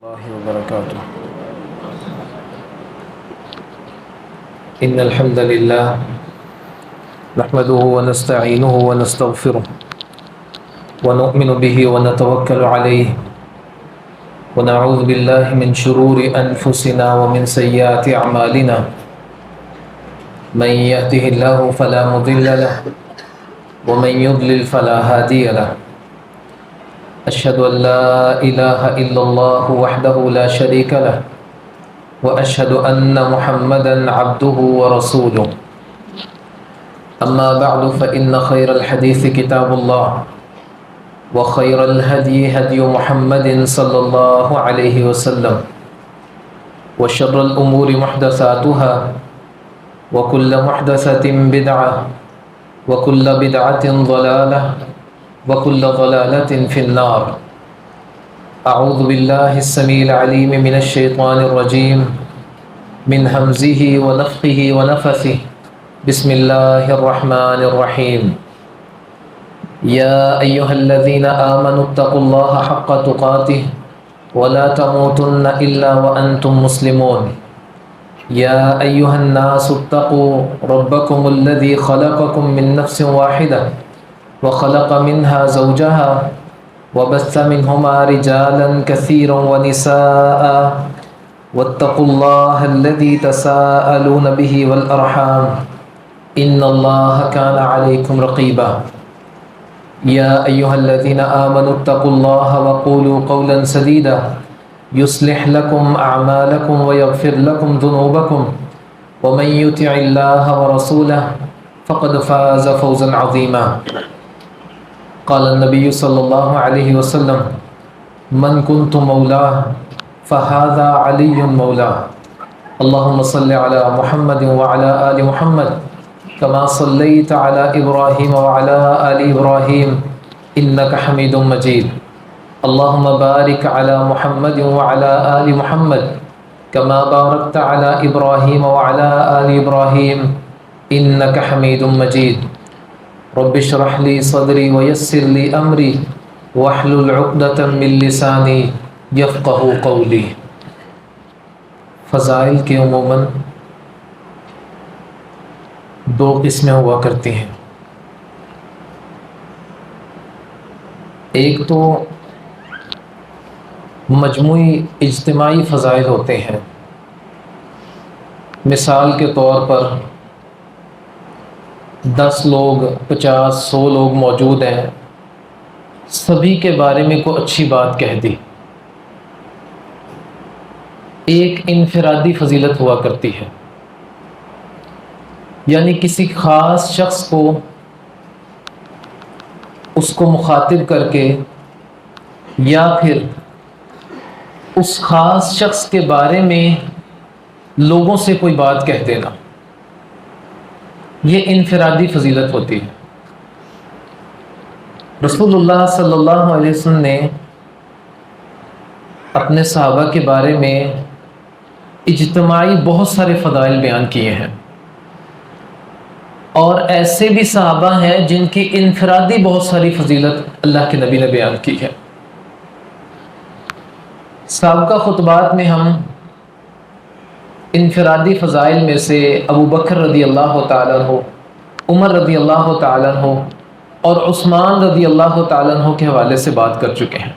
الله وبركاته. إن الحمد لله نحمده ونستعينه ونستغفره ونؤمن به ونتوكل عليه ونعوذ بالله من شرور أنفسنا ومن سيئات أعمالنا. من يهده الله فلا مضل له ومن يضلل فلا هادي له. أشهد أن لا إله إلا الله وحده لا شريك له وأشهد أن محمدا عبده ورسوله. أما بعد فإن خير الحديث كتاب الله وخير الهدي هدي محمد صلى الله عليه وسلم وشر الأمور محدثاتها وكل محدثة بدعة وكل بدعة ضلالة وكل ضلالة في النار. أعوذ بالله السميع العليم من الشيطان الرجيم من همزه ونفخه ونفثه. بسم الله الرحمن الرحيم. يا أيها الذين آمنوا اتقوا الله حق تقاته ولا تموتن إلا وأنتم مسلمون. يا أيها الناس اتقوا ربكم الذي خلقكم من نفس واحدة وخلق منها زوجها وبث منهما رجالا كثيرا ونساء واتقوا الله الذي تساءلون به والأرحام إن الله كان عليكم رقيبا. يا أيها الذين آمنوا اتقوا الله وقولوا قولا سديدا يصلح لكم أعمالكم ويغفر لكم ذنوبكم ومن يطع الله ورسوله فقد فاز فوزا عظيما. قال النبي صلى الله عليه وسلم من كنت مولاه فهذا علي مولاه. اللهم صل على محمد وعلى آل محمد كما صليت على إبراهيم وعلى آل إبراهيم إنك حميد مجيد. اللهم بارك على محمد وعلى آل محمد كما باركت على إبراهيم وعلى آل إبراهيم إنك حميد مجيد. رب اشرح لي صدري ويسر لي أمري واحلل عقدة من لساني يفقه قولي. فضائل کے عموماً دو قسمیں ہوا کرتی ہیں. ایک تو مجموعی اجتماعی فضائل ہوتے ہیں. مثال کے طور پر 10 لوگ 50 100 لوگ موجود ہیں، سبھی کے بارے میں کوئی اچھی بات کہہ دی. ایک انفرادی فضیلت ہوا کرتی ہے، یعنی کسی خاص شخص کو اس کو مخاطب کر کے یا پھر اس خاص شخص کے بارے میں لوگوں سے کوئی بات کہہ دینا، یہ انفرادی فضیلت ہوتی ہے. رسول اللہ صلی اللہ علیہ وسلم نے اپنے صحابہ کے بارے میں اجتماعی بہت سارے فضائل بیان کیے ہیں، اور ایسے بھی صحابہ ہیں جن کی انفرادی بہت ساری فضیلت اللہ کے نبی نے بیان کی ہے. سابقہ خطبات میں ہم انفرادی فضائل میں سے ابو بکر رضی اللہ تعالیٰ عنہ، عمر رضی اللہ تعالیٰ عنہ اور عثمان رضی اللہ تعالیٰ عنہ کے حوالے سے بات کر چکے ہیں.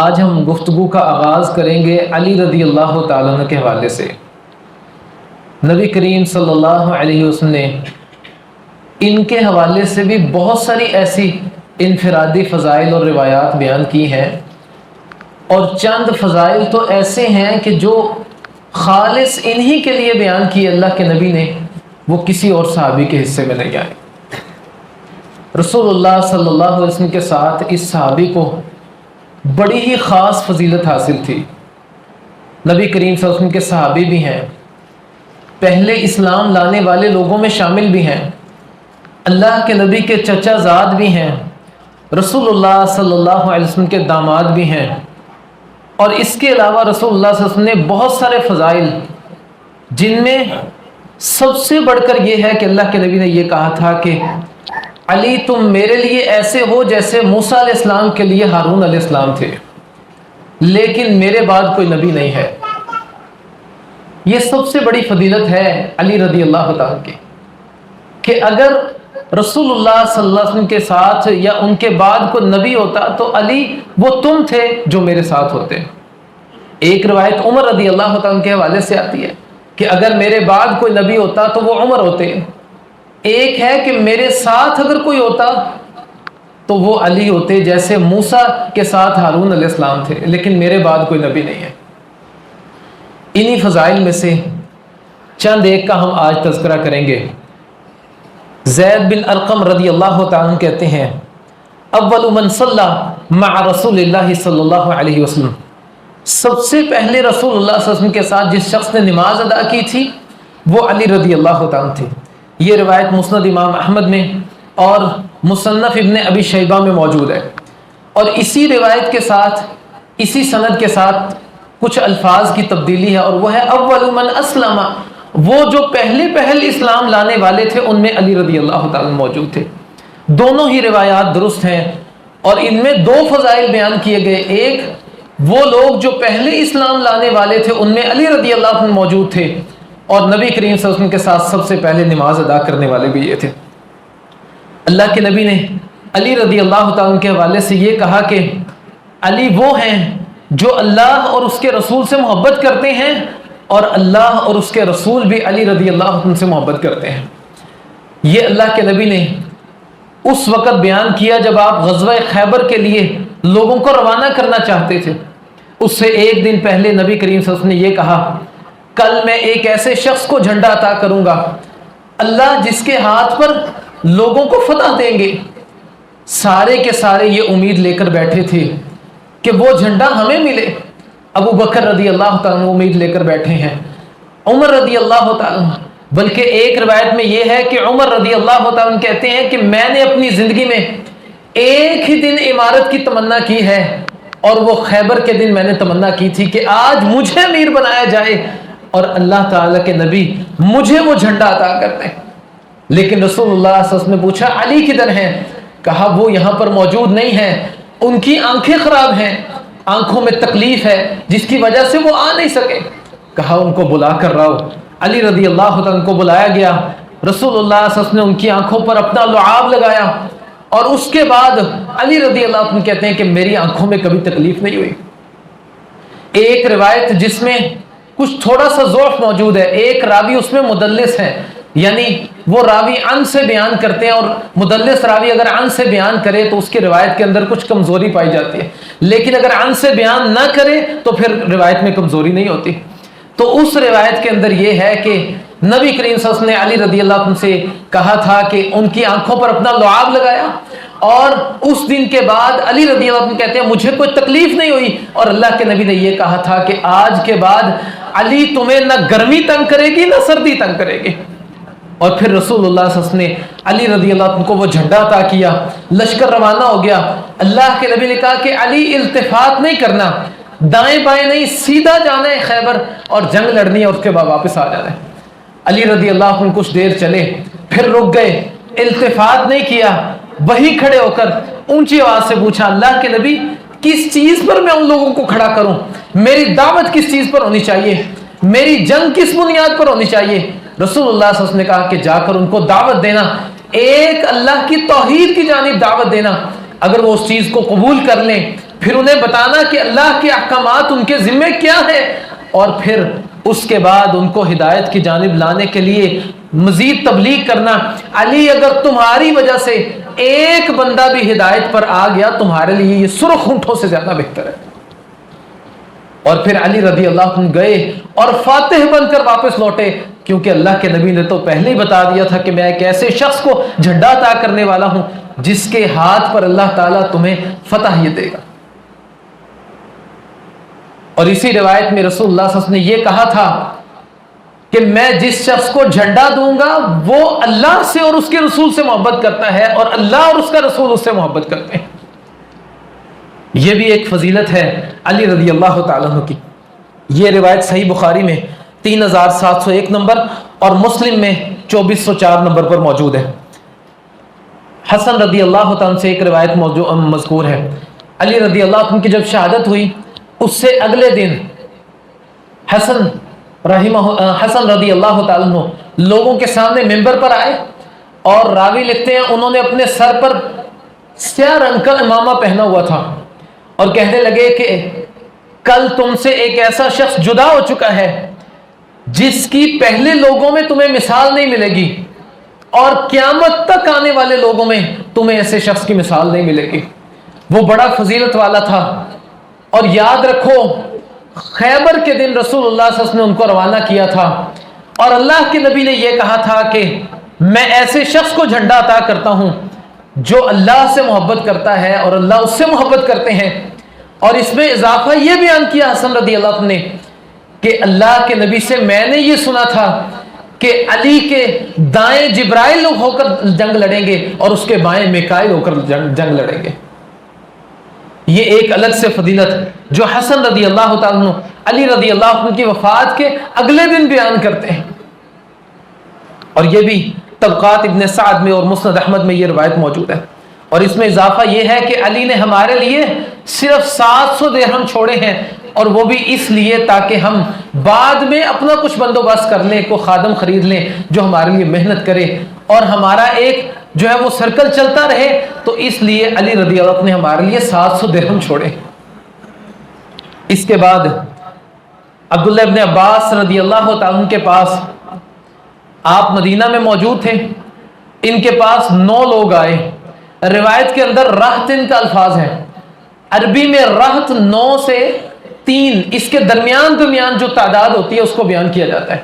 آج ہم گفتگو کا آغاز کریں گے علی رضی اللہ تعالیٰ عنہ کے حوالے سے. نبی کریم صلی اللہ علیہ وسلم نے ان کے حوالے سے بھی بہت ساری ایسی انفرادی فضائل اور روایات بیان کی ہیں، اور چند فضائل تو ایسے ہیں کہ جو خالص انہی کے لیے بیان کی اللہ کے نبی نے، وہ کسی اور صحابی کے حصے میں نہیں آئے. رسول اللہ صلی اللہ علیہ وسلم کے ساتھ اس صحابی کو بڑی ہی خاص فضیلت حاصل تھی. نبی کریم صلی اللہ علیہ وسلم کے صحابی بھی ہیں، پہلے اسلام لانے والے لوگوں میں شامل بھی ہیں، اللہ کے نبی کے چچا زاد بھی ہیں، رسول اللہ صلی اللہ علیہ وسلم کے داماد بھی ہیں، اور اس کے علاوہ رسول اللہ صلی اللہ علیہ وسلم نے بہت سارے فضائل، جن میں سب سے بڑھ کر یہ ہے کہ اللہ کے نبی نے یہ کہا تھا کہ علی تم میرے لیے ایسے ہو جیسے موسیٰ علیہ السلام کے لیے ہارون علیہ السلام تھے. لیکن میرے بعد کوئی نبی نہیں ہے۔ یہ سب سے بڑی فضیلت ہے علی رضی اللہ تعالیٰ کی، کہ اگر رسول اللہ صلی اللہ علیہ وسلم کے ساتھ یا ان کے بعد کوئی نبی ہوتا تو علی وہ تم تھے جو میرے ساتھ ہوتے۔ ایک روایت عمر رضی اللہ تعالیٰ کے حوالے سے آتی ہے کہ اگر میرے بعد کوئی نبی ہوتا تو وہ عمر ہوتے۔ ایک ہے کہ میرے ساتھ اگر کوئی ہوتا تو وہ علی ہوتے، جیسے موسیٰ کے ساتھ ہارون علیہ السلام تھے، لیکن میرے بعد کوئی نبی نہیں ہے۔ انہی فضائل میں سے چند ایک کا ہم آج تذکرہ کریں گے۔ زید بن ارقم رضی اللہ تعالیٰ کہتے ہیں اول من صلی مع رسول اللہ صلی اللہ علیہ وسلم، سب سے پہلے رسول اللہ صلی اللہ علیہ وسلم کے ساتھ جس شخص نے نماز ادا کی تھی وہ علی رضی اللہ تعالیٰ تھے۔ یہ روایت مسند امام احمد میں اور مصنف ابن ابی شیبہ میں موجود ہے، اور اسی روایت کے ساتھ اسی سند کے ساتھ کچھ الفاظ کی تبدیلی ہے، اور وہ ہے اول من اسلم، وہ جو پہل اسلام لانے والے تھے ان میں علی رضی اللہ تعالیٰ موجود تھے۔ دونوں ہی روایات درست ہیں، اور ان میں دو فضائل بیان کیے گئے۔ ایک، وہ لوگ جو پہلے اسلام لانے والے تھے ان میں علی رضی اللہ عنہ موجود تھے، اور نبی کریم صلی اللہ علیہ وسلم کے ساتھ سب سے پہلے نماز ادا کرنے والے بھی یہ تھے۔ اللہ کے نبی نے علی رضی اللہ تعالیٰ کے حوالے سے یہ کہا کہ علی وہ ہیں جو اللہ اور اس کے رسول سے محبت کرتے ہیں، اور اللہ اور اس کے رسول بھی علی رضی اللہ عنہ سے محبت کرتے ہیں۔ یہ اللہ کے نبی نے اس وقت بیان کیا جب آپ غزوہ خیبر کے لیے لوگوں کو روانہ کرنا چاہتے تھے۔ اس سے ایک دن پہلے نبی کریم صلی اللہ علیہ وسلم نے یہ کہا، کل میں ایک ایسے شخص کو جھنڈا عطا کروں گا، اللہ جس کے ہاتھ پر لوگوں کو فتح دیں گے۔ سارے کے سارے یہ امید لے کر بیٹھے تھے کہ وہ جھنڈا ہمیں ملے۔ ابو بکر رضی اللہ تعالیٰ امید لے کر بیٹھے ہیں، عمر رضی اللہ تعالیٰ، بلکہ ایک روایت میں یہ ہے کہ عمر رضی اللہ تعالیٰ کہتے ہیں کہ میں نے اپنی زندگی میں ایک ہی دن امارت کی تمنا کی ہے، اور وہ خیبر کے دن میں نے تمنا کی تھی کہ آج مجھے امیر بنایا جائے اور اللہ تعالیٰ کے نبی مجھے وہ جھنڈا عطا کرتے ہیں۔ لیکن رسول اللہ صلی اللہ علیہ وسلم نے پوچھا علی کدھر ہیں؟ کہا وہ یہاں پر موجود نہیں ہیں، ان کی آنکھیں خراب ہیں، آنکھوں میں تکلیف ہے جس کی وجہ سے وہ آ نہیں سکے۔ کہا ان کو بلا کر لاؤ۔ علی رضی اللہ عنہ کو بلایا گیا، رسول اللہ صلی اللہ علیہ وسلم نے ان کی آنکھوں پر اپنا لعاب لگایا، اور اس کے بعد علی رضی اللہ عنہ کہتے ہیں کہ میری آنکھوں میں کبھی تکلیف نہیں ہوئی۔ ایک روایت جس میں کچھ تھوڑا سا ضعف موجود ہے، ایک راوی اس میں مدلس ہے، یعنی وہ راوی عن سے بیان کرتے ہیں، اور مدلس راوی اگر عن سے بیان کرے تو اس کی روایت کے اندر کچھ کمزوری پائی جاتی ہے، لیکن اگر عن سے بیان نہ کرے تو پھر روایت میں کمزوری نہیں ہوتی۔ تو اس روایت کے اندر یہ ہے کہ نبی کریم صلی اللہ علیہ وسلم نے علی رضی اللہ عنہ سے کہا تھا کہ ان کی آنکھوں پر اپنا لعاب لگایا، اور اس دن کے بعد علی رضی اللہ عنہ کہتے ہیں مجھے کوئی تکلیف نہیں ہوئی، اور اللہ کے نبی نے یہ کہا تھا کہ آج کے بعد علی تمہیں نہ گرمی تنگ کرے گی نہ سردی تنگ کرے گی۔ اور پھر رسول اللہ صلی اللہ علیہ وسلم نے علی رضی اللہ عنہ کو وہ جھنڈا عطا کیا، لشکر روانہ ہو گیا۔ اللہ کے نبی نے کہا کہ علی التفات نہیں کرنا، دائیں بائیں نہیں، سیدھا جانا ہے خیبر اور جنگ لڑنی ہے، اس کے بعد واپس آ جانا ہے۔ علی رضی اللہ عنہ کچھ دیر چلے، پھر رک گئے، التفات نہیں کیا، وہی کھڑے ہو کر اونچی آواز سے پوچھا اللہ کے نبی کس چیز پر میں ان لوگوں کو کھڑا کروں؟ میری دعوت کس چیز پر ہونی چاہیے؟ میری جنگ کس بنیاد پر ہونی چاہیے؟ رسول اللہ صلی اللہ علیہ وسلم نے کہا کہ جا کر ان کو دعوت دینا، ایک اللہ کی توحید کی جانب دعوت دینا، اگر وہ اس چیز کو قبول کر لیں پھر انہیں بتانا کہ اللہ کے احکامات ان کے ذمہ کیا ہے، اور پھر اس کے بعد ان کو ہدایت کی جانب لانے کے لیے مزید تبلیغ کرنا۔ علی اگر تمہاری وجہ سے ایک بندہ بھی ہدایت پر آ گیا تمہارے لیے یہ سرخ اونٹوں سے زیادہ بہتر ہے۔ اور پھر علی رضی اللہ عنہ گئے اور فاتح بن کر واپس لوٹے، کیونکہ اللہ کے نبی نے تو پہلے ہی بتا دیا تھا کہ میں ایک ایسے شخص کو جھنڈا عطا کرنے والا ہوں جس کے ہاتھ پر اللہ تعالیٰ تمہیں فتح یہ دے گا۔ اور اسی روایت میں رسول اللہ صلی اللہ علیہ وسلم نے یہ کہا تھا کہ میں جس شخص کو جھنڈا دوں گا وہ اللہ سے اور اس کے رسول سے محبت کرتا ہے، اور اللہ اور اس کا رسول اس سے محبت کرتے ہیں۔ یہ بھی ایک فضیلت ہے علی رضی اللہ تعالیٰ عنہ کی۔ یہ روایت صحیح بخاری میں 3701 نمبر اور مسلم میں 2404 نمبر پر موجود ہے۔ حسن رضی اللہ تعالیٰ عنہ سے ایک روایت مذکور ہے، علی رضی اللہ عنہ کی جب شہادت ہوئی اس سے اگلے دن حسن رضی اللہ تعالیٰ عنہ لوگوں کے سامنے ممبر پر آئے، اور راوی لکھتے ہیں انہوں نے اپنے سر پر سیاہ رنگ کا امامہ پہنا ہوا تھا، اور کہنے لگے کہ کل تم سے ایک ایسا شخص جدا ہو چکا ہے جس کی پہلے لوگوں میں تمہیں مثال نہیں ملے گی، اور قیامت تک آنے والے لوگوں میں تمہیں ایسے شخص کی مثال نہیں ملے گی۔ وہ بڑا فضیلت والا تھا، اور یاد رکھو خیبر کے دن رسول اللہ صلی اللہ علیہ وسلم نے ان کو روانہ کیا تھا، اور اللہ کے نبی نے یہ کہا تھا کہ میں ایسے شخص کو جھنڈا عطا کرتا ہوں جو اللہ سے محبت کرتا ہے اور اللہ اس سے محبت کرتے ہیں۔ اور اس میں اضافہ یہ بیان کیا حسن رضی اللہ عنہ نے کہ اللہ کے نبی سے میں نے یہ سنا تھا کہ علی کے دائیں جبرائیل ہو کر جنگ لڑیں گے اور اس کے بائیں میکائیل ہو کر جنگ لڑیں گے۔ یہ ایک الگ سے فضیلت جو حسن رضی اللہ تعالیٰ عنہ علی رضی اللہ عنہ کی وفات کے اگلے دن بیان کرتے ہیں، اور یہ بھی طبقات ابن سعد میں اور مسند احمد میں یہ روایت موجود ہے۔ اور اس میں اضافہ یہ ہے کہ علی نے ہمارے لیے صرف 700 درہم چھوڑے ہیں، اور وہ بھی اس لیے تاکہ ہم بعد میں اپنا کچھ بندوبست کر لیں، کو خادم خرید لیں جو ہمارے لیے محنت کرے، اور ہمارا ایک جو ہے وہ سرکل چلتا رہے، تو اس لیے علی رضی اللہ عنہ نے ہمارے لیے 700 درہم چھوڑے۔ اس کے بعد عبداللہ ابن عباس رضی اللہ تعالیٰ عنہ کے پاس، آپ مدینہ میں موجود تھے، ان کے پاس 9 لوگ آئے۔ روایت کے اندر رہتن کا الفاظ ہے، عربی میں رہت 9 سے 3 اس کے درمیان جو تعداد ہوتی ہے اس کو بیان کیا جاتا ہے۔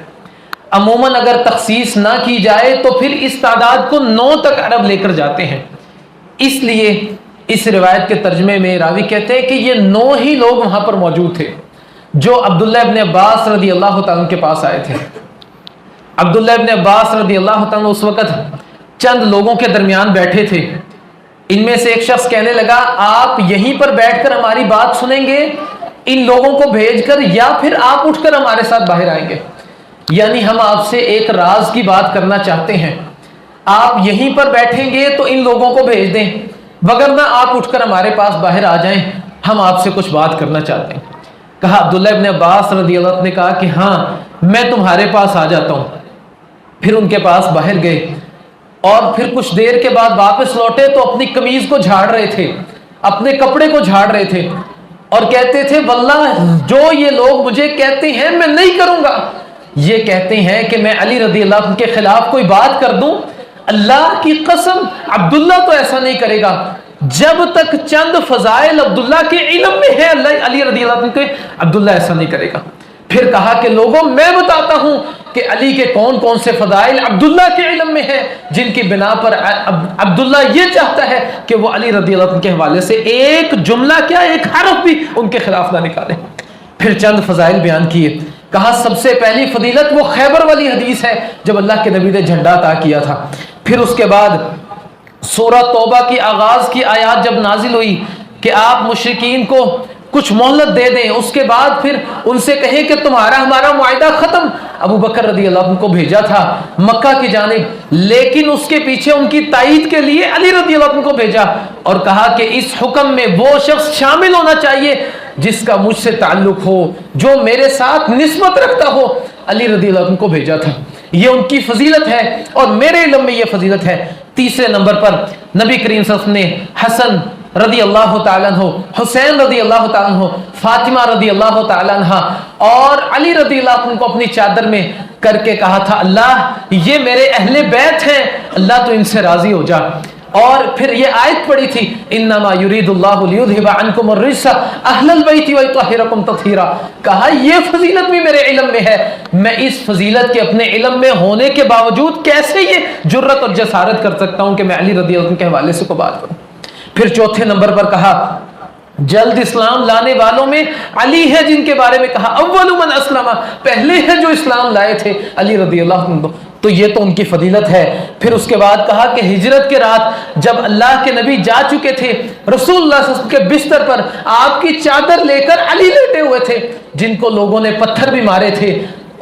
عموماً اگر تخصیص نہ کی جائے تو پھر اس تعداد کو 9 تک عرب لے کر جاتے ہیں، اس لیے اس روایت کے ترجمے میں راوی کہتے ہیں کہ یہ 9 ہی لوگ وہاں پر موجود تھے جو عبداللہ ابن عباس رضی اللہ تعالیٰ کے پاس آئے تھے۔ عبداللہ ابن عباس رضی اللہ تعالیٰ اس وقت چند لوگوں کے درمیان بیٹھے تھے، ان میں سے ایک شخص کہنے لگا آپ یہیں پر بیٹھ کر ہماری بات سنیں گے ان لوگوں کو بھیج کر، یا پھر آپ اٹھ کر ہمارے ساتھ باہر آئیں گے؟ یعنی ہم آپ سے ایک راز کی بات کرنا چاہتے ہیں، آپ یہیں پر بیٹھیں گے تو ان لوگوں کو بھیج دیں، وگرنہ آپ اٹھ کر ہمارے پاس باہر آ جائیں، ہم آپ سے کچھ بات کرنا چاہتے ہیں۔ کہا عبداللہ ابن عباس رضی اللہ عنہ نے کہا کہ ہاں میں تمہارے پاس آ جاتا ہوں۔ پھر ان کے پاس باہر گئے، اور پھر کچھ دیر کے بعد واپس لوٹے تو اپنی قمیض کو جھاڑ رہے تھے، اپنے کپڑے کو جھاڑ رہے تھے، اور کہتے تھے واللہ جو یہ لوگ مجھے کہتے ہیں میں نہیں کروں گا، یہ کہتے ہیں کہ میں علی رضی اللہ عنہ کے خلاف کوئی بات کر دوں، اللہ کی قسم عبداللہ تو ایسا نہیں کرے گا، جب تک چند فضائل عبداللہ کے علم میں ہے علی رضی اللہ عنہ کے، عبداللہ ایسا نہیں کرے گا۔ پھر کہا کہ لوگوں میں بتاتا ہوں کہ علی کے کون کون سے فضائل عبداللہ کے علم میں ہیں جن کی بنا پر عبداللہ یہ چاہتا ہے کہ وہ علی رضی اللہ عنہ کے حوالے سے ایک جملہ کیا ایک حرف بھی ان کے خلاف نہ نکالے۔ پھر چند فضائل بیان کیے، کہا سب سے پہلی فضیلت وہ خیبر والی حدیث ہے جب اللہ کے نبی نے جھنڈا عطا کیا تھا۔ پھر اس کے بعد سورہ توبہ کی آغاز کی آیات جب نازل ہوئی کہ آپ مشرکین کو کچھ مہلت دے دیں، اس کے بعد پھر ان سے کہیں کہ تمہارا ہمارا معاہدہ ختم۔ ابو بکر رضی اللہ عنہ کو بھیجا تھا مکہ کی جانب، لیکن اس کے پیچھے ان کی تائید کے لیے علی رضی اللہ عنہ کو بھیجا، اور کہا کہ اس حکم میں وہ شخص شامل ہونا چاہیے جس کا مجھ سے تعلق ہو، جو میرے ساتھ نسبت رکھتا ہو۔ علی رضی اللہ عنہ کو بھیجا تھا، یہ ان کی فضیلت ہے، اور میرے علم میں یہ فضیلت ہے۔ تیسرے نمبر پر نبی کریم صلی اللہ علیہ وسلم نے حسن رضی اللہ تعالیٰ عنہ، حسین رضی اللہ تعالیٰ عنہ، فاطمہ رضی اللہ تعالیٰ عنہ اور علی رضی اللہ عنہ کو اپنی چادر میں کر کے کہا تھا اللہ یہ میرے اہل بیت ہیں، اللہ تو ان سے راضی ہو جا۔ اور پھر یہ آیت پڑھی تھی انما یرید اللہ لیذھب عنکم الرجس اہل البیت ویطہرکم تطہیرا، کہا یہ فضیلت بھی میرے علم میں ہے، میں اس فضیلت کے اپنے علم میں ہونے کے باوجود کیسے یہ جرت اور جسارت کر سکتا ہوں کہ میں علی رضی اللہ عنہ کے حوالے سے کو بات کروں۔ پھر چوتھے نمبر پر کہا جلد اسلام لانے والوں میں علی ہے، جن کے بارے میں کہا اول من اسلم، پہلے ہیں جو اسلام لائے تھے علی رضی اللہ عنہ، تو یہ تو ان کی فضیلت ہے۔ پھر اس کے بعد کہا کہ ہجرت کے رات جب اللہ کے نبی جا چکے تھے، رسول اللہ صلی اللہ علیہ وسلم کے بستر پر آپ کی چادر لے کر علی لیٹے ہوئے تھے، جن کو لوگوں نے پتھر بھی مارے تھے،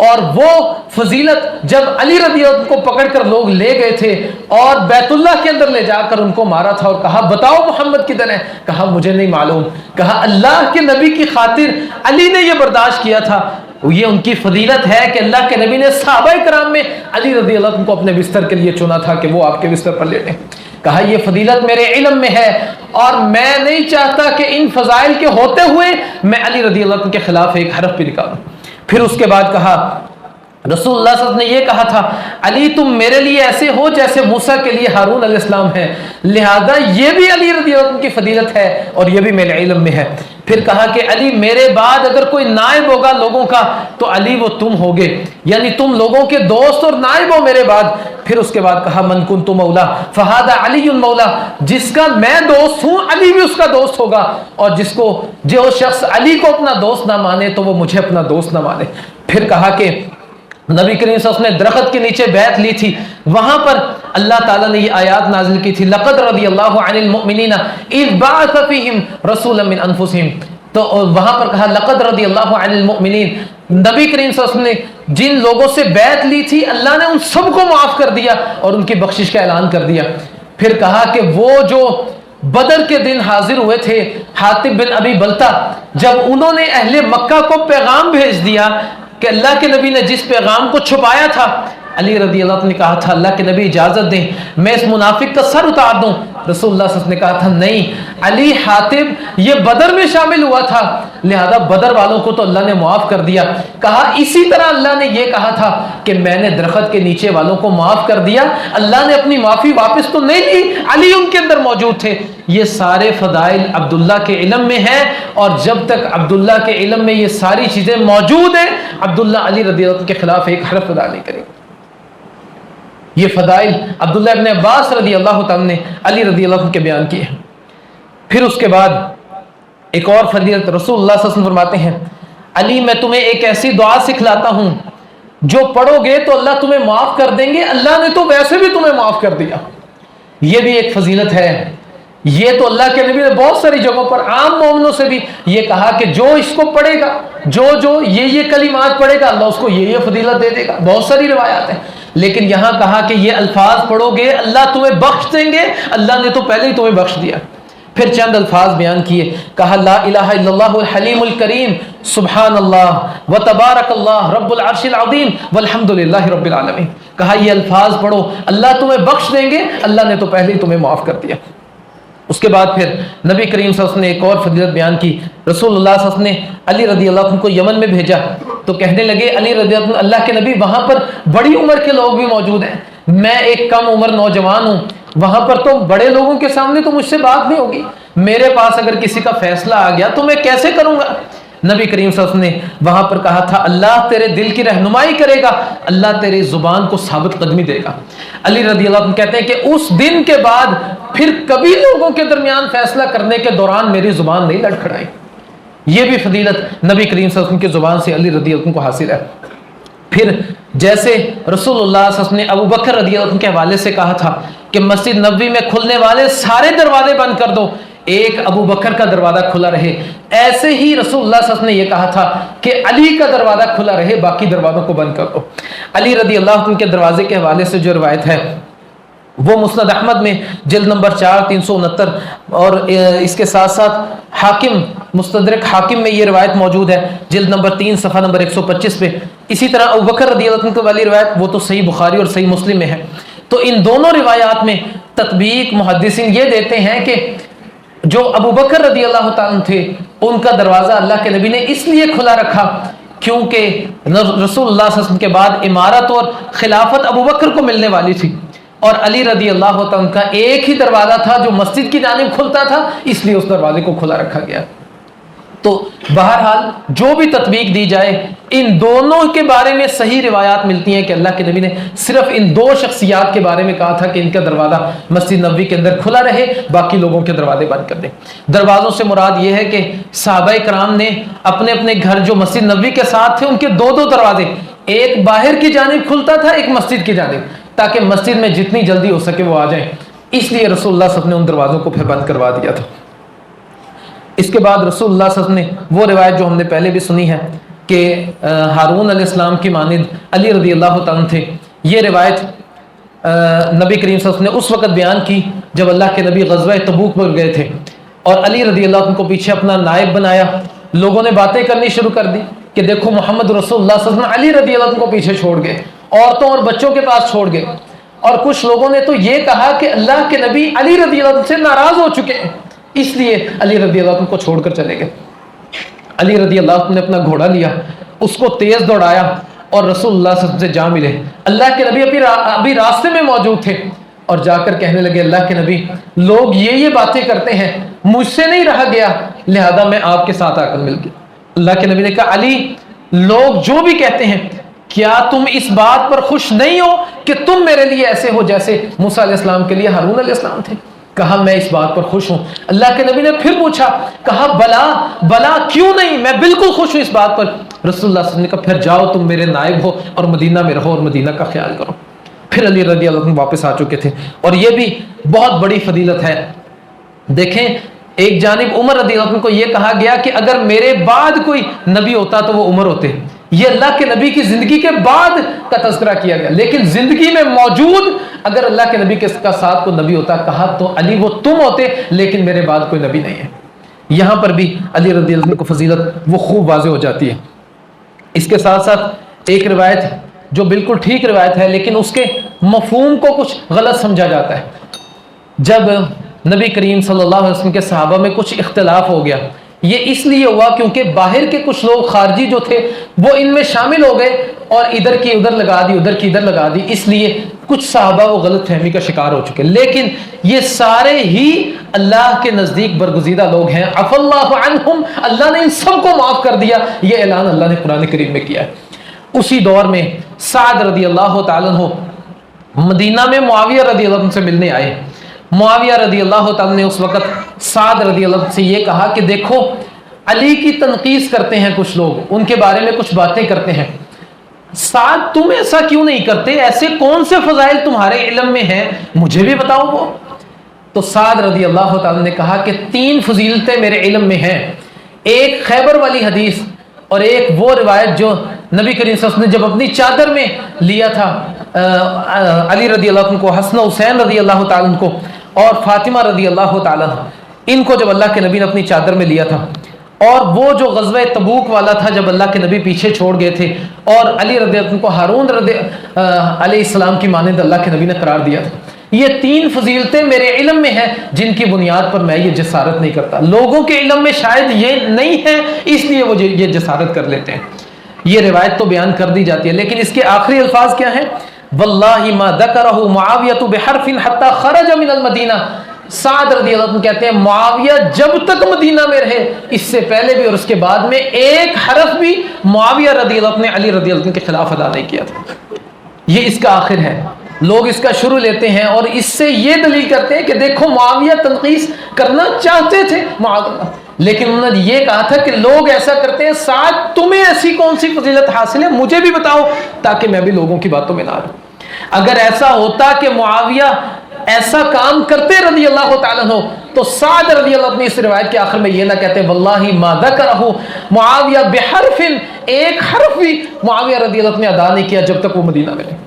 اور وہ فضیلت جب علی رضی اللہ عنہ کو پکڑ کر لوگ لے گئے تھے اور بیت اللہ کے اندر لے جا کر ان کو مارا تھا اور کہا بتاؤ محمد کدھر ہے، کہا مجھے نہیں معلوم، کہا اللہ کے نبی کی خاطر علی نے یہ برداشت کیا تھا۔ یہ ان کی فضیلت ہے کہ اللہ کے نبی نے صحابہ کرام میں علی رضی اللہ عنہ کو اپنے بستر کے لیے چنا تھا کہ وہ آپ کے بستر پر لیٹیں۔ کہا یہ فضیلت میرے علم میں ہے اور میں نہیں چاہتا کہ ان فضائل کے ہوتے ہوئے میں علی رضی اللہ عنہ کے خلاف ایک حرف بھی نکالوں۔ پھر اس کے بعد کہا رسول اللہ صلی اللہ علیہ وسلم نے یہ کہا تھا علی تم میرے لیے ایسے ہو جیسے موسیٰ کے لیے ہارون علیہ السلام ہے، لہذا یہ بھی علی رضی اللہ عنہ کی فضیلت ہے اور یہ بھی میرے علم میں ہے۔ پھر کہا کہ علی میرے بعد اگر کوئی نائب ہوگا لوگوں کا تو علی وہ تم ہوگے، یعنی تم لوگوں کے دوست اور نائب ہو میرے بعد۔ پھر اس کے بعد کہا من کنت مولا فہذا علی مولا، جس کا میں دوست ہوں علی بھی اس کا دوست ہوگا، اور جو شخص علی کو اپنا دوست نہ مانے تو وہ مجھے اپنا دوست نہ مانے۔ پھر کہا کہ نبی کریم صلی اللہ علیہ وسلم نے درخت کے نیچے بیعت لی تھی، وہاں پر اللہ تعالیٰ نے یہ آیات نازل کی تھی لقد رضی اللہ عن المؤمنین اذ بعث فیہم رسولا من انفسہم، تو وہاں پر کہا لقد رضی اللہ عن المؤمنین، نبی کریم صلی اللہ علیہ وسلم نے جن لوگوں سے بیعت لی تھی اللہ نے ان سب کو معاف کر دیا اور ان کی بخشش کا اعلان کر دیا۔ پھر کہا کہ وہ جو بدر کے دن حاضر ہوئے تھے حاطب بن ابی بلتہ، جب انہوں نے اہل مکہ کو پیغام بھیج دیا کہ اللہ کے نبی نے جس پیغام کو چھپایا تھا، علی رضی اللہ عنہ نے کہا تھا اللہ کے نبی اجازت دیں میں اس منافق کا سر اتار دوں، رسول اللہ صلی اللہ علیہ وسلم نے کہا تھا نہیں علی حاطب یہ بدر میں شامل ہوا تھا لہذا بدر والوں کو تو اللہ نے معاف کر دیا۔ کہا اسی طرح اللہ نے یہ کہا تھا کہ میں نے درخت کے نیچے والوں کو معاف کر دیا، اللہ نے اپنی معافی واپس تو نہیں لی، علی ان کے اندر موجود تھے۔ یہ سارے فضائل عبداللہ کے علم میں ہیں اور جب تک عبداللہ کے علم میں یہ ساری چیزیں موجود ہیں عبداللہ علی رضی اللہ عنہ کے خلاف ایک حرف ادا نہیں کرے گا۔ یہ فضائل عبداللہ ابن عباس رضی اللہ تعالیٰ نے علی رضی اللہ عنہ کے بیان کیے ہیں۔ پھر اس کے بعد ایک اور فضیلت رسول اللہ صلی اللہ علیہ وسلم فرماتے ہیں علی میں تمہیں ایک ایسی دعا سکھلاتا ہوں جو پڑھو گے تو اللہ تمہیں معاف کر دیں گے، اللہ نے تو ویسے بھی تمہیں معاف کر دیا۔ یہ بھی ایک فضیلت ہے، یہ تو اللہ کے نبی نے بہت ساری جگہوں پر عام مومنوں سے بھی یہ کہا کہ جو اس کو پڑھے گا، جو یہ کلمات پڑھے گا اللہ اس کو یہ فضیلت دے دے گا، بہت ساری روایات ہیں، لیکن یہاں کہا کہ یہ الفاظ پڑھو گے اللہ تمہیں بخش دیں گے، اللہ نے تو پہلے ہی تمہیں بخش دیا۔ پھر چند الفاظ بیان کیے، کہا لا الہ الا اللہ الحلیم الکریم سبحان اللہ وتبارک اللہ رب العرش العظیم والحمد للہ رب العالمین۔ کہا یہ الفاظ پڑھو اللہ تمہیں بخش دیں گے، اللہ نے تو پہلے ہی تمہیں معاف کر دیا۔ اس کے بعد پھر نبی کریم صلی اللہ علیہ وسلم نے ایک اور فضیلت بیان کی، رسول اللہ صلی اللہ علیہ وسلم نے علی رضی اللہ عنہ کو یمن میں بھیجا تو کہنے لگے علی رضی اللہ عنہ اللہ کے نبی وہاں پر بڑی عمر کے لوگ بھی موجود ہیں، میں ایک کم عمر نوجوان ہوں، وہاں پر تو بڑے لوگوں کے سامنے تو مجھ سے بات نہیں ہوگی، میرے پاس اگر کسی کا فیصلہ آ گیا تو میں کیسے کروں گا؟ نبی کریم صلی اللہ علیہ وسلم نے وہاں پر کہا تھا اللہ تیرے دل کی رہنمائی کرے گا، اللہ تیرے زبان کو ثابت قدمی دے گا۔ علی رضی اللہ عنہ کہتے ہیں کہ اس دن کے بعد پھر کبھی لوگوں کے درمیان فیصلہ کرنے کے دوران میری زبان نہیں لڑکھڑائی۔ یہ بھی فضیلت نبی کریم صلی اللہ علیہ وسلم کی زبان سے علی رضی اللہ عنہ کو حاصل ہے۔ پھر جیسے رسول اللہ صلی اللہ علیہ وسلم نے ابو بکر رضی اللہ عنہ کے حوالے سے کہا تھا کہ مسجد نبوی میں کھلنے والے سارے دروازے بند کر دو، ایک ابو بکر کا دروازہ کھلا رہے، ایسے ہی رسول اللہ صلی اللہ علیہ وسلم نے یہ کہا تھا کہ علی کا دروازہ کھلا رہے، باقی دروازوں کو بند کر دو۔ علی رضی اللہ عنہ کے دروازے کے حوالے سے جو روایت ہے وہ مسند احمد میں جلد نمبر 4 369 اور اس کے ساتھ ساتھ حاکم مستدرک حاکم میں یہ روایت موجود ہے جلد نمبر 3 صفحہ نمبر 125 پہ۔ اسی طرح ابو بکر رضی اللہ عنہ والی روایت وہ تو صحیح بخاری اور صحیح مسلم میں ہے۔ تو ان دونوں روایات میں تطبیق محدثین یہ دیتے ہیں کہ جو ابو بکر رضی اللہ تعالیٰ تھے ان کا دروازہ اللہ کے نبی نے اس لیے کھلا رکھا کیونکہ رسول اللہ صلی اللہ علیہ وسلم کے بعد امارت اور خلافت ابو بکر کو ملنے والی تھی، اور علی رضی اللہ عنہ کا ایک ہی دروازہ تھا جو مسجد کی جانب کھلتا تھا، اس لیے اس دروازے کو کھلا رکھا گیا۔ تو بہرحال جو بھی تطبیق دی جائے ان دونوں کے بارے میں صحیح روایات ملتی ہیں کہ اللہ کے نبی نے صرف ان دو شخصیات کے بارے میں کہا تھا کہ ان کا دروازہ مسجد نبوی کے اندر کھلا رہے، باقی لوگوں کے دروازے بند کر دیں۔ دروازوں سے مراد یہ ہے کہ صحابہ کرام نے اپنے اپنے گھر جو مسجد نبوی کے ساتھ تھے ان کے دو دروازے، ایک باہر کی جانب کھلتا تھا ایک مسجد کی جانب، تاکہ مسجد میں جتنی جلدی ہو سکے وہ آ جائیں، اس لیے رسول اللہ صلی اللہ علیہ وسلم نے ان دروازوں کو پھر بند کروا دیا تھا۔ اس کے بعد رسول اللہ صلی اللہ علیہ وسلم نے وہ روایت جو ہم نے پہلے بھی سنی ہے کہ ہارون علیہ السلام کی مانند علی رضی اللہ تعالیٰ تھے. یہ روایت نبی کریم صلی اللہ علیہ وسلم نے اس وقت بیان کی جب اللہ کے نبی غزوہ تبوک پر گئے تھے اور علی رضی اللہ عنہ کو پیچھے اپنا نائب بنایا. لوگوں نے باتیں کرنی شروع کر دی کہ دیکھو محمد رسول اللہ صلی اللہ علیہ وسلم علی رضی اللہ عنہ کو پیچھے چھوڑ گئے, عورتوں اور بچوں کے پاس چھوڑ گئے. اور کچھ لوگوں نے تو یہ کہا کہ اللہ کے نبی علی رضی اللہ عنہ سے ناراض ہو چکے ہیں, اس لیے علی رضی اللہ عنہ کو چھوڑ کر چلے گئے. علی رضی اللہ عنہ نے اپنا گھوڑا لیا, اس کو تیز دوڑایا اور رسول اللہ صلی اللہ علیہ وسلم سے جا ملے. اللہ کے نبی ابھی راستے میں موجود تھے اور جا کر کہنے لگے اللہ کے نبی لوگ یہ باتیں کرتے ہیں, مجھ سے نہیں رہا گیا, لہذا میں آپ کے ساتھ آ کر مل گیا. اللہ کے نبی نے کہا علی لوگ جو بھی کہتے ہیں کیا تم اس بات پر خوش نہیں ہو کہ تم میرے لیے ایسے ہو جیسے موسیٰ علیہ السلام کے لیے ہارون علیہ السلام تھے؟ کہا میں اس بات پر خوش ہوں. اللہ کے نبی نے پھر پوچھا, کہا بلا کیوں نہیں, میں بالکل خوش ہوں اس بات پر. رسول اللہ صلی اللہ علیہ وسلم نے کہا پھر جاؤ تم میرے نائب ہو اور مدینہ میں رہو اور مدینہ کا خیال کرو. پھر علی رضی اللہ عنہ واپس آ چکے تھے اور یہ بھی بہت بڑی فضیلت ہے. دیکھیں ایک جانب عمر رضی اللہ عنہ کو یہ کہا گیا کہ اگر میرے بعد کوئی نبی ہوتا تو وہ عمر ہوتے. یہ اللہ کے نبی کی زندگی کے بعد کا تذکرہ کیا گیا, لیکن زندگی میں موجود اگر اللہ کے نبی کے ساتھ کوئی نبی ہوتا کہا تو علی وہ تم ہوتے, لیکن میرے بعد کوئی نبی نہیں ہے. یہاں پر بھی علی رضی اللہ عنہ کو فضیلت وہ خوب واضح ہو جاتی ہے. اس کے ساتھ ساتھ ایک روایت جو بالکل ٹھیک روایت ہے لیکن اس کے مفہوم کو کچھ غلط سمجھا جاتا ہے. جب نبی کریم صلی اللہ علیہ وسلم کے صحابہ میں کچھ اختلاف ہو گیا, یہ اس لیے ہوا کیونکہ باہر کے کچھ لوگ خارجی جو تھے وہ ان میں شامل ہو گئے اور ادھر کی ادھر لگا دی, ادھر کی ادھر لگا دی, اس لیے کچھ صحابہ وہ غلط فہمی کا شکار ہو چکے. لیکن یہ سارے ہی اللہ کے نزدیک برگزیدہ لوگ ہیں. عفا اللہ عنہم, اللہ نے ان سب کو معاف کر دیا. یہ اعلان اللہ نے قرآن کریم میں کیا ہے. اسی دور میں سعد رضی اللہ تعالیٰ عنہ مدینہ میں معاویہ رضی اللہ عنہ سے ملنے آئے. معاویہ رضی اللہ تعالیٰ نے اس وقت سعد رضی اللہ عنہ سے یہ کہا کہ دیکھو علی کی تنقیص کرتے ہیں کچھ لوگ, ان کے بارے میں کچھ باتیں کرتے ہیں. سعد تم ایسا کیوں نہیں کرتے, ایسے کون سے فضائل تمہارے علم میں ہیں, مجھے بھی بتاؤ وہ. تو سعد رضی اللہ تعالیٰ نے کہا کہ 3 فضیلتیں میرے علم میں ہیں. ایک خیبر والی حدیث اور ایک وہ روایت جو نبی کریم صلی اللہ علیہ وسلم نے جب اپنی چادر میں لیا تھا علی رضی اللہ عنہ کو, حسن حسین رضی اللہ تعالیٰ عنہ کو اور فاطمہ رضی اللہ تعالیٰ عنہ, ان کو جب اللہ کے نبی نے اپنی چادر میں لیا تھا. اور وہ جو غزوہ تبوک والا تھا جب اللہ کے نبی پیچھے چھوڑ گئے تھے اور علی رضی اللہ عنہ کو ہارون علیہ السلام کی مانند اللہ کے نبی نے قرار دیا تھا. یہ 3 فضیلتیں میرے علم میں ہیں جن کی بنیاد پر میں یہ جسارت نہیں کرتا. لوگوں کے علم میں شاید یہ نہیں ہے اس لیے وہ یہ جسارت کر لیتے ہیں. یہ روایت تو بیان کر دی جاتی ہے لیکن اس کے آخری الفاظ کیا ہیں؟ واللہ ما ذکرہ معاویہ بحرف حتی خرج من المدینہ. سعد رضی اللہ عنہ کہتے ہیں معاویہ جب تک مدینہ میں رہے, اس سے پہلے بھی اور اس کے بعد میں ایک حرف بھی معاویہ رضی اللہ عنہ نے علی رضی اللہ عنہ کے خلاف ادا نہیں کیا تھا. یہ اس کا آخر ہے. لوگ اس کا شروع لیتے ہیں اور اس سے یہ دلیل کرتے ہیں کہ دیکھو معاویہ تنقیص کرنا چاہتے تھے معاذ اللہ, لیکن انہوں نے یہ کہا تھا کہ لوگ ایسا کرتے ہیں, سعد تمہیں ایسی کون سی فضیلت حاصل ہے مجھے بھی بتاؤ تاکہ میں بھی لوگوں کی باتوں میں نہ رہوں. اگر ایسا ہوتا کہ معاویہ ایسا کام کرتے رضی اللہ تعالیٰ عنہ تو سعد رضی اللہ عنہ اس روایت کے آخر میں یہ نہ کہتے واللہ ما ذکرہ معاویہ بحرف, ایک حرف بھی معاویہ رضی اللہ عنہ نے ادا نہیں کیا جب تک وہ مدینہ میں رہے.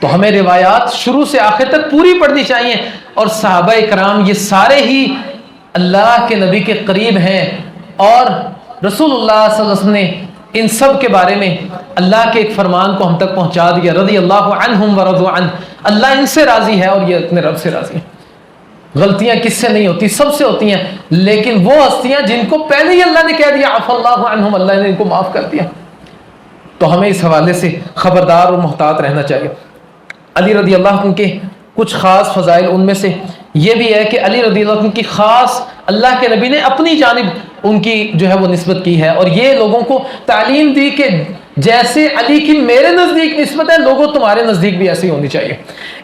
تو ہمیں روایات شروع سے آخر تک پوری پڑھنی چاہیے. اور صحابہ کرام یہ سارے ہی اللہ کے نبی کے قریب ہیں اور رسول اللہ صلی اللہ علیہ وسلم نے ان سب کے بارے میں اللہ کے ایک فرمان کو ہم تک پہنچا دیا. رضی اللہ عنہم ورضوا عنہ, اللہ ان سے راضی ہے اور یہ اپنے رب سے راضی ہیں. غلطیاں کس سے نہیں ہوتی, سب سے ہوتی ہیں, لیکن وہ ہستیاں جن کو پہلے ہی اللہ نے کہہ دیا عفا اللہ عنہم, اللہ نے ان کو معاف کر دیا. تو ہمیں اس حوالے سے خبردار اور محتاط رہنا چاہیے. علی رضی اللہ عنہ کے کچھ خاص فضائل, ان میں سے یہ بھی ہے کہ علی رضی اللہ عنہ کی خاص اللہ کے نبی نے اپنی جانب ان کی جو ہے وہ نسبت کی ہے اور یہ لوگوں کو تعلیم دی کہ جیسے علی کی میرے نزدیک نسبت ہے لوگوں تمہارے نزدیک بھی ایسی ہونی چاہیے.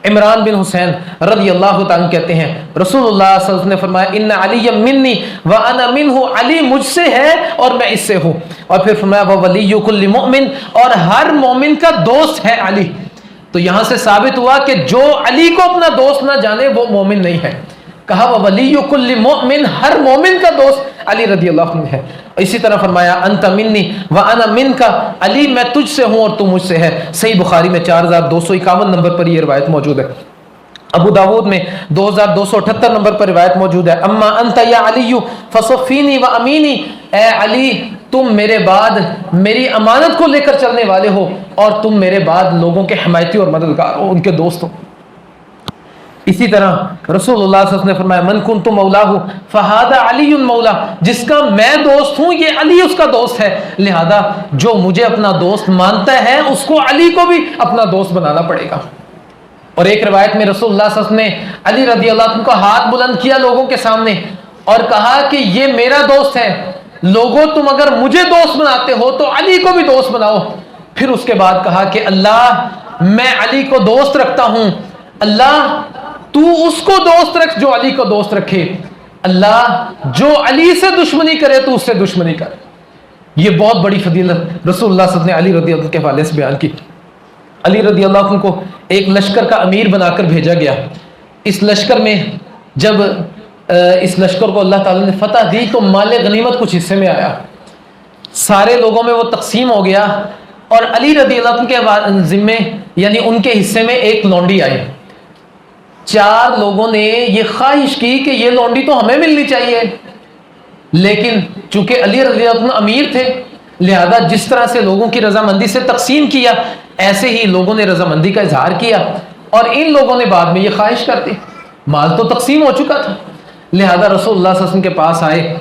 عمران بن حسین رضی اللہ تعالیٰ کہتے ہیں رسول اللہ صلی اللہ علیہ وسلم نے فرمایا ان علی منی وانا منہ, علی مجھ سے ہے اور میں اس سے ہوں. اور پھر فرمایا وولی کل مؤمن, اور ہر مومن کا دوست ہے علی. تو یہاں سے ثابت ہوا کہ جو علی کو اپنا دوست نہ جانے وہ مومن نہیں ہے. کہا ولی کل مومن، ہر مومن کا دوست علی رضی اللہ عنہ ہے. اسی طرح فرمایا انت منی وانا منک، علی میں تجھ سے ہوں اور تو مجھ سے ہے. صحیح بخاری میں 4251 نمبر پر یہ روایت موجود ہے. ابو داود میں 2278 نمبر پر روایت موجود ہے. اما انت یا علی فصفینی و امینی، اے علی تم میرے بعد میری امانت کو لے کر چلنے والے ہو اور تم میرے بعد لوگوں کے حمایتی اور مددگار ہو، ان کے دوست ہو. اسی طرح رسول اللہ صلی اللہ علیہ وسلم نے فرمایا من کنت مولاہ فہذا علی مولا، جس کا میں دوست ہوں یہ علی اس کا دوست ہے، لہذا جو مجھے اپنا دوست مانتا ہے اس کو علی کو بھی اپنا دوست بنانا پڑے گا. اور ایک روایت میں رسول اللہ صلی اللہ علیہ وسلم نے علی رضی اللہ عنہ کا ہاتھ بلند کیا لوگوں کے سامنے اور کہا کہ یہ میرا دوست ہے، لوگوں تم اگر مجھے دوست بناتے ہو تو علی کو بھی دوست بناؤ. پھر اس کے بعد کہا کہ اللہ میں علی کو دوست رکھتا ہوں، اللہ تو اس کو دوست رکھ جو علی کو دوست رکھے، اللہ جو علی سے دشمنی کرے تو اس سے دشمنی کر. یہ بہت بڑی فضیلت رسول اللہ صلی اللہ علیہ وسلم نے علی رضی اللہ عنہ کے حوالے سے بیان کی. علی رضی اللہ عنہ کو ایک لشکر کا امیر بنا کر بھیجا گیا. اس لشکر میں جب اس لشکر کو اللہ تعالیٰ نے فتح دی تو مال غنیمت کچھ حصے میں آیا، سارے لوگوں میں وہ تقسیم ہو گیا اور علی رضی اللہ عنہ کے ذمے یعنی ان کے حصے میں ایک لونڈی آئی. 4 لوگوں نے یہ خواہش کی کہ یہ لونڈی تو ہمیں ملنی چاہیے، لیکن چونکہ علی رضی اللہ عنہ امیر تھے لہذا جس طرح سے لوگوں کی رضامندی سے تقسیم کیا ایسے ہی لوگوں نے رضامندی کا اظہار کیا اور ان لوگوں نے بعد میں یہ خواہش کر دی. مال تو تقسیم ہو چکا تھا، لہذا رسول اللہ صلی اللہ علیہ وسلم کے پاس آئے.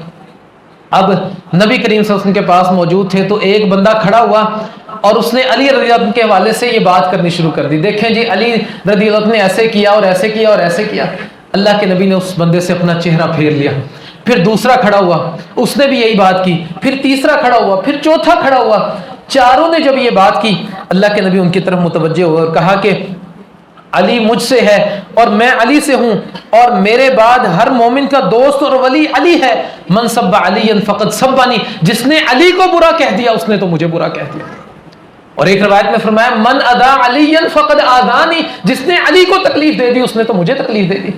اب نبی کریم صلی اللہ علیہ وسلم کے پاس موجود تھے تو ایک بندہ کھڑا ہوا اور اس نے علی رضی اللہ عنہ کے حوالے سے یہ بات کرنی شروع کر دی. دیکھیں جی علی رضی اللہ عنہ نے ایسے کیا اور ایسے کیا اور ایسے کیا. اللہ کے نبی نے اس بندے سے اپنا چہرہ پھیر لیا. پھر دوسرا کھڑا ہوا، اس نے بھی یہی بات کی. پھر تیسرا کھڑا ہوا، پھر چوتھا کھڑا ہوا. 4 نے جب یہ بات کی اللہ کے نبی ان کی طرف متوجہ ہوئے اور کہا کہ علی مجھ سے ہے اور میں علی سے ہوں اور میرے بعد ہر مومن کا دوست اور ولی علی ہے. من سب علی فقط سبانی، جس نے علی کو برا کہہ دیا اس نے تو مجھے برا کہہ دیا. اور ایک روایت میں فرمایا من ادا علی فقط آذانی، جس نے علی کو تکلیف دے دی اس نے تو مجھے تکلیف دے دی.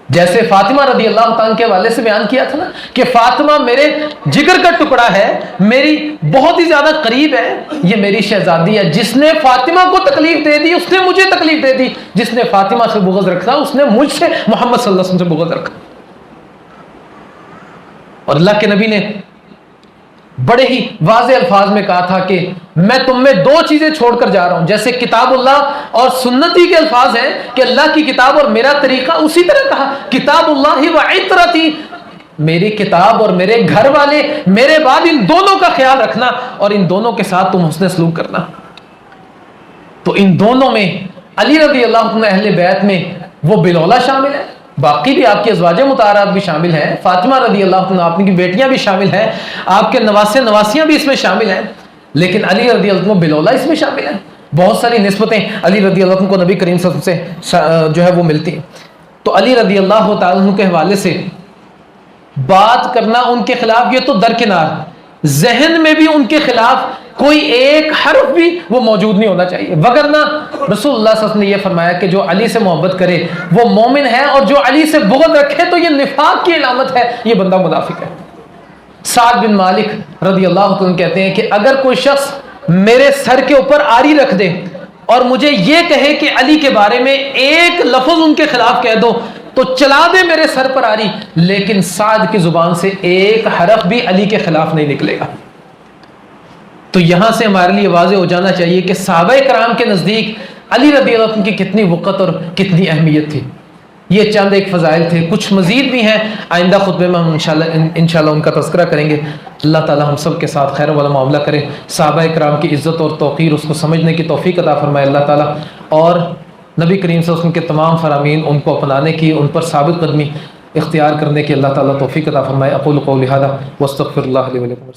جیسے فاطمہ رضی اللہ عنہ کے والے سے بیان کیا تھا نا کہ فاطمہ میرے جگر کا ٹکڑا ہے، میری بہت ہی زیادہ قریب ہے، یہ میری شہزادی ہے. جس نے فاطمہ کو تکلیف دے دی اس نے مجھے تکلیف دے دی، جس نے فاطمہ سے بغض رکھا اس نے مجھ سے محمد صلی اللہ علیہ وسلم سے بغض رکھا. اور اللہ کے نبی نے بڑے ہی واضح الفاظ میں کہا تھا کہ میں تم میں 2 چیزیں چھوڑ کر جا رہا ہوں. جیسے کتاب اللہ اور سنتی کے الفاظ ہیں کہ اللہ کی کتاب اور میرا طریقہ، اسی طرح کہا کتاب اللہ و عطرتی، میری کتاب اور میرے گھر والے میرے بعد ان دونوں کا خیال رکھنا اور ان دونوں کے ساتھ تم حسن سلوک کرنا. تو ان دونوں میں علی رضی اللہ عنہ اہل بیت میں وہ بلولا شامل ہے، باقی بھی آپ کی ازواج مطہرات بھی شامل ہیں، فاطمہ رضی اللہ عنہ آپ کی بیٹیاں بھی شامل ہیں، آپ کے نواسے نواسیاں بھی اس میں شامل ہیں، لیکن علی رضی اللہ عنہ بلولا اس میں شامل ہیں. بہت ساری نسبتیں علی رضی اللہ عنہ کو نبی کریم صلی اللہ علیہ وسلم سے جو ہے وہ ملتی ہیں. تو علی رضی اللہ تعالیٰ عنہ کے حوالے سے بات کرنا ان کے خلاف یہ تو درکنار، ذہن میں بھی ان کے خلاف کوئی ایک حرف بھی وہ موجود نہیں ہونا چاہیے، وگرنہ رسول اللہ صلی اللہ علیہ وسلم نے یہ فرمایا کہ جو علی سے محبت کرے وہ مومن ہے اور جو علی سے بغض رکھے تو یہ نفاق کی علامت ہے، یہ بندہ منافق ہے. سعد بن مالک رضی اللہ عنہ کہتے ہیں کہ اگر کوئی شخص میرے سر کے اوپر آری رکھ دے اور مجھے یہ کہے کہ علی کے بارے میں ایک لفظ ان کے خلاف کہہ دو تو چلا دے میرے سر پر آری، لیکن سعد کی زبان سے ایک حرف بھی علی کے خلاف نہیں نکلے گا. تو یہاں سے ہمارے لیے واضح ہو جانا چاہیے کہ صحابہ کرام کے نزدیک علی رضی اللہ عنہ کی کتنی وقت اور کتنی اہمیت تھی. یہ چند ایک فضائل تھے، کچھ مزید بھی ہیں، آئندہ خطبے میں ہم انشاءاللہ ان کا تذکرہ کریں گے. اللہ تعالی ہم سب کے ساتھ خیر والا معاملہ کرے، صحابہ کرام کی عزت اور توقیر اس کو سمجھنے کی توفیق عطا فرمائے اللہ تعالی، اور نبی کریم صلی اللہ علیہ وسلم کے تمام فرامین ان کو اپنانے کی، ان پر ثابت قدمی اختیار کرنے کی اللہ تعالی توفیق عطا فرمائے. اقول قولی ھذا واستغفر اللہ لی ولکم.